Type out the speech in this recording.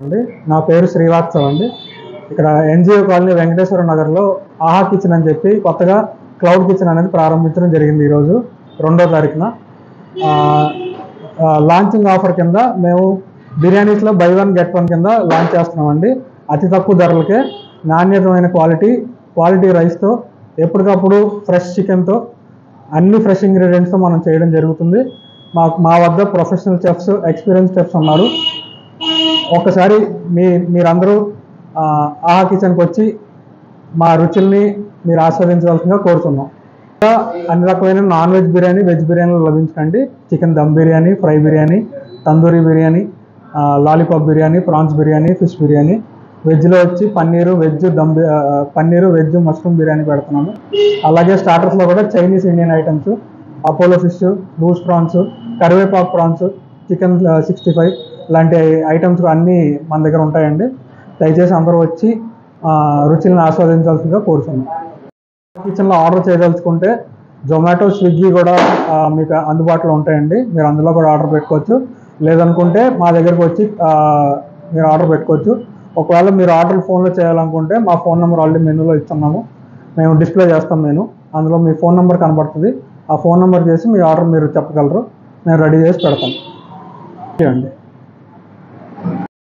అండి నా పేరు శ్రీవాత్సవ్ అండి. ఇక్కడ ఎన్జిఓ కాలనీ వెంకటేశ్వర నగర్లో ఆహా కిచెన్ అని చెప్పి కొత్తగా క్లౌడ్ కిచెన్ అనేది ప్రారంభించడం జరిగింది. ఈరోజు 2వ తారీఖున లాంచింగ్ ఆఫర్ కింద మేము బిర్యానీస్లో బై 1 గెట్ 1 కింద లాంచ్ చేస్తున్నామండి. అతి తక్కువ ధరలకే నాణ్యతమైన క్వాలిటీ రైస్తో ఎప్పటికప్పుడు ఫ్రెష్ చికెన్తో అన్ని ఫ్రెష్ ఇంగ్రీడియంట్స్తో మనం చేయడం జరుగుతుంది. మా వద్ద ప్రొఫెషనల్ చెఫ్స్, ఎక్స్పీరియన్స్ చెఫ్స్ ఉన్నారు. ఒక్కసారి మీరందరూ ఆహా కిచెన్కి వచ్చి మా రుచుల్ని మీరు ఆస్వాదించవలసిందిగా కోరుతున్నాం. అన్ని రకమైన నాన్ వెజ్ బిర్యానీ, వెజ్ బిర్యానీలు లభించండి. Chicken dum biryani, fry biryani, tandoori biryani, lollipop biryani, prawns biryani, fish biryani. వెజ్లో వచ్చి పన్నీరు వెజ్ మష్రూమ్ బిర్యానీ పెడుతున్నాము. అలాగే స్టార్టర్స్లో కూడా Chinese, Indian items, Apollo fish, loose prawns, కరివేపాకు ప్రాన్స్, చికెన్ 65 లాంటి ఐటమ్స్ అన్నీ మన దగ్గర ఉంటాయండి. దయచేసి అందరూ వచ్చి రుచులను ఆస్వాదించాల్సిందిగా కోరుతున్నాం. కిచెన్లో ఆర్డర్ చేయదలుచుకుంటే జొమాటో, స్విగ్గీ కూడా మీకు అందుబాటులో ఉంటాయండి. మీరు అందులో కూడా ఆర్డర్ పెట్టుకోవచ్చు. లేదనుకుంటే మా దగ్గరకు వచ్చి మీరు ఆర్డర్ పెట్టుకోవచ్చు. ఒకవేళ మీరు ఆర్డర్ ఫోన్లో చేయాలనుకుంటే మా ఫోన్ నెంబర్ ఆల్రెడీ మెనూలో ఇస్తున్నాము. మేము డిస్ప్లే చేస్తాం మెనూ. అందులో మీ ఫోన్ నెంబర్ కనబడుతుంది. ఆ ఫోన్ నెంబర్ చేసి మీ ఆర్డర్ మీరు చెప్పగలరు. మేము రెడీ చేసి పెడతాం. అండి.